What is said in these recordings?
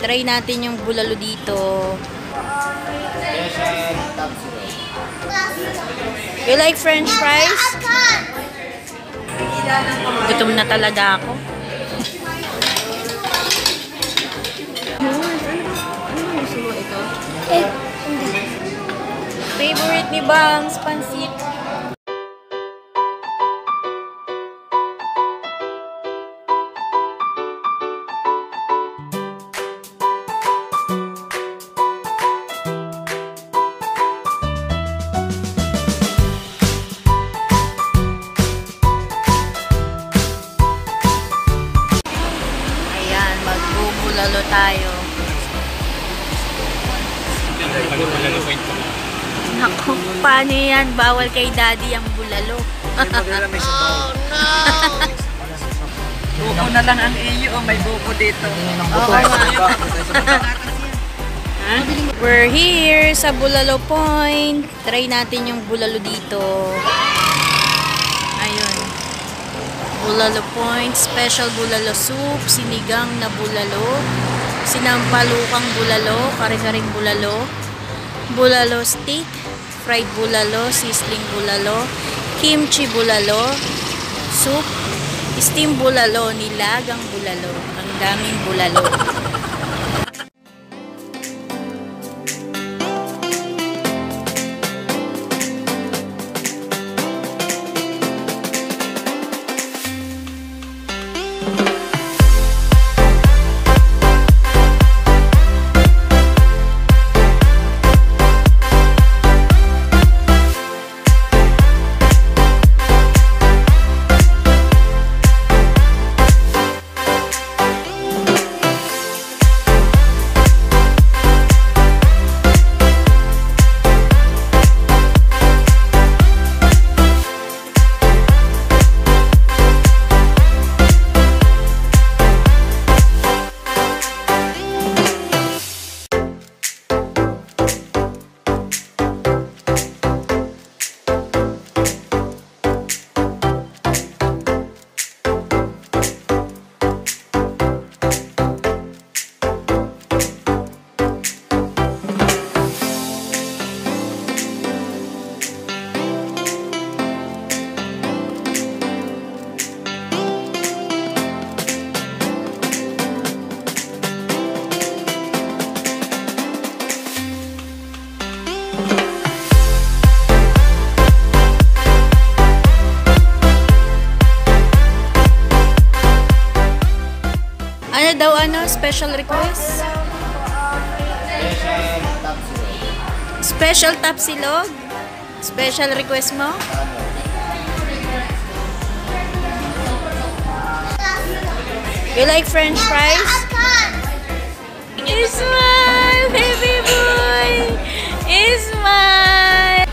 Try natin yung bulalo dito. You like french fries? Gutom na talaga ako. Favorite ni Bangs, pansit. Ayan, magbubulalo tayo. Naku, paano yan? Bawal kay daddy ang bulalo. Oh no! Buko na lang ang iyo. May buko dito. We're here sa Bulalo Point. Try natin yung bulalo dito. Ayun. Bulalo Point. Special bulalo soup. Sinigang na bulalo. Sinampalukang bulalo. Kare-karing bulalo. Bulalo steak. Fried bulalo. Sizzling bulalo. Kimchi bulalo. Soup. Steam bulalo. Nilagang bulalo. Ang daming bulalo. Special request? Special tapsilog? Special request mo? You like french fries? Ismail, baby boy! Ismail!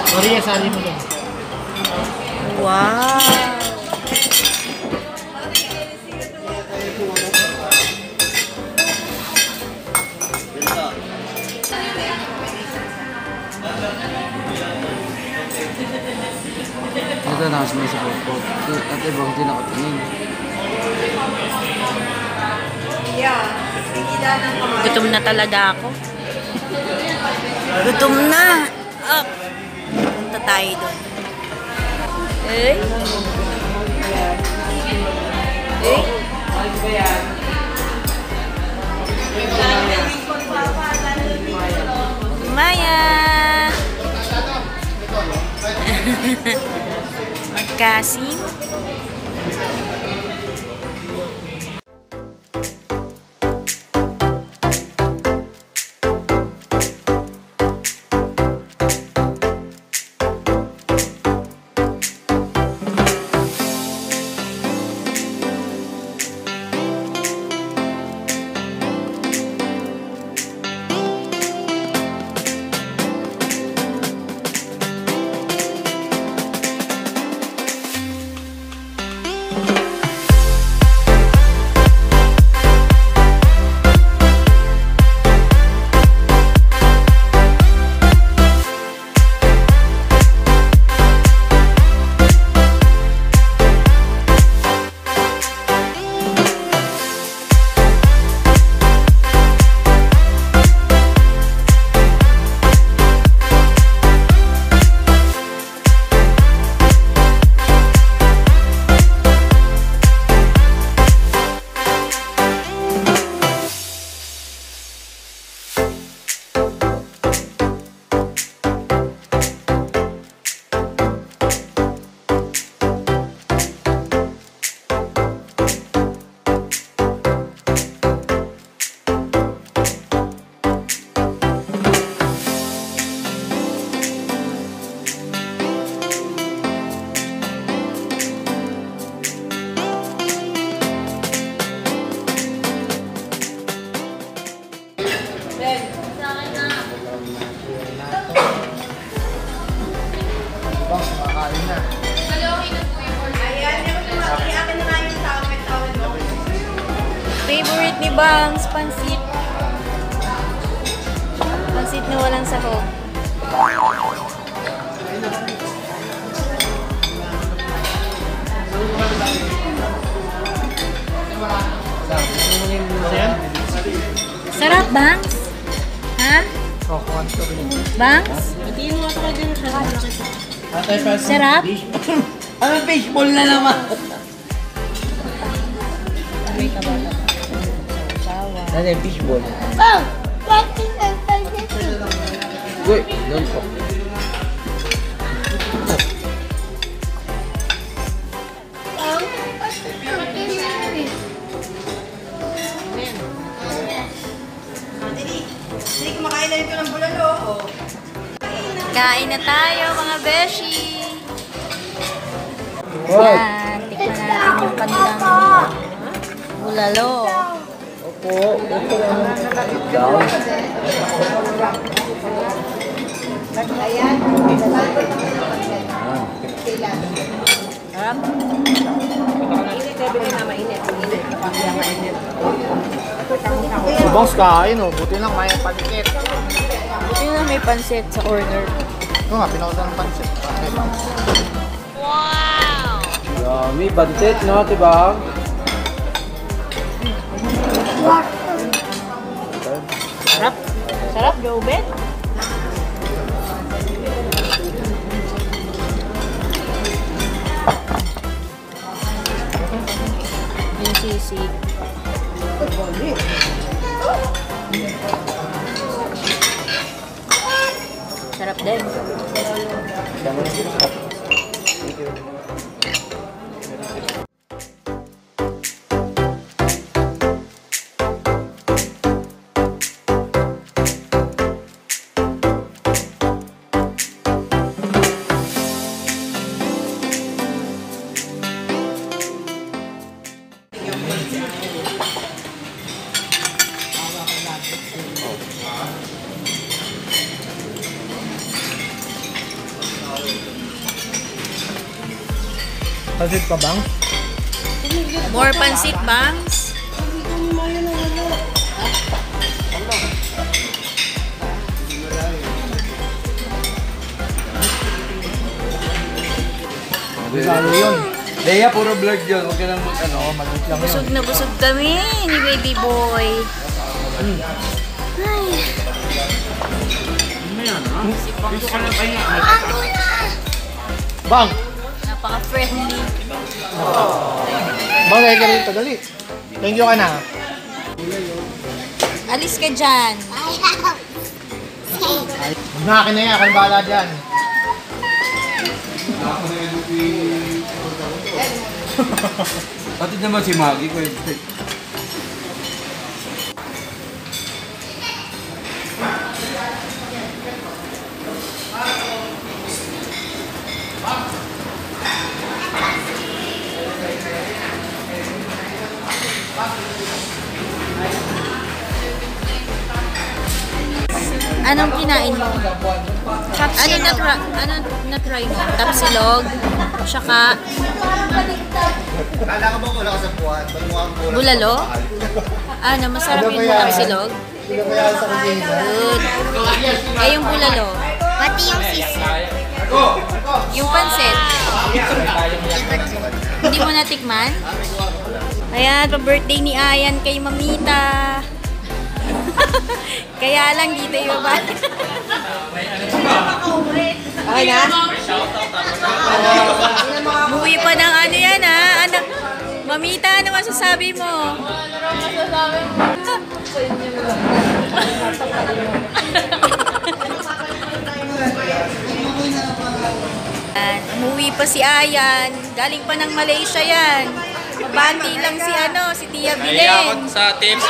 Sorry, sali mo lang. Wow! Ito na kasi may support. At ibang din nakatingin. Gutom na talaga ako. Gutom na! Up! Punta tayo doon. Eh? Eh? Maya! Magkasim. Bangs, pansit. Pansit na walang sahog. Sarap, Bangs? Ha? Bangs? Sarap? Ano, fishball na naman? Ano yung fishball? Uy, don't po. Kain na tayo, mga beshi. What? Yan, tikman natin yung kanilang bulalo. Opo, opo lang. Down. Sarap. Si Boss kain, oh. Buti lang may panikit. Buti na may pansit sa order. Ito nga, pinautan ng pansit. Wow! Yummy, pansit, no? Diba? Sarap. Sarap, Jobet. Yung sisig. Sarap din. Pansit pa bang? More pansit, Bangs. Bulalo yun. Leia, puro vlog yun. Huwag ka lang mag-ano, lang yun. Busog na busog kami ni baby boy. Ay. Bang! Napaka-friendly. Bang, dahil ka rito. Dali. Thank you ka na. Alis ka dyan. Huwag na akin na yan. Ako yung bahala dyan. Pati naman si Maggie, kwento. Anong kinain mo? Ano na-try mo? Tapsilog? Tsaka? Kala ko ba wala ka sa buwan? Bulalo? Ano, masarap yung tapsilog? Good. Eh, yung bulalo? Pati yung sisi. Yung pansit? Hindi mo natikman? Ayan, pa-birthday ni Ayan kay Mamita. Kaya lang dito yung ba? Okay na? Buwi pa ng ano yan ha? Anak, Mamita, ano masasabi mo? Umuwi pa si Ayan. Galing pa ng Malaysia yan. Mabati lang si si Tia Bilen. Sa tips,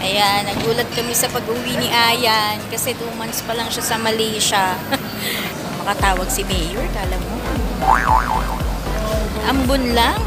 Ayan, nagulat kami sa pag-uwi ni Ayan kasi 2 months pa lang siya sa Malaysia. Makatawag si Mayor, kala mo. Ambon lang.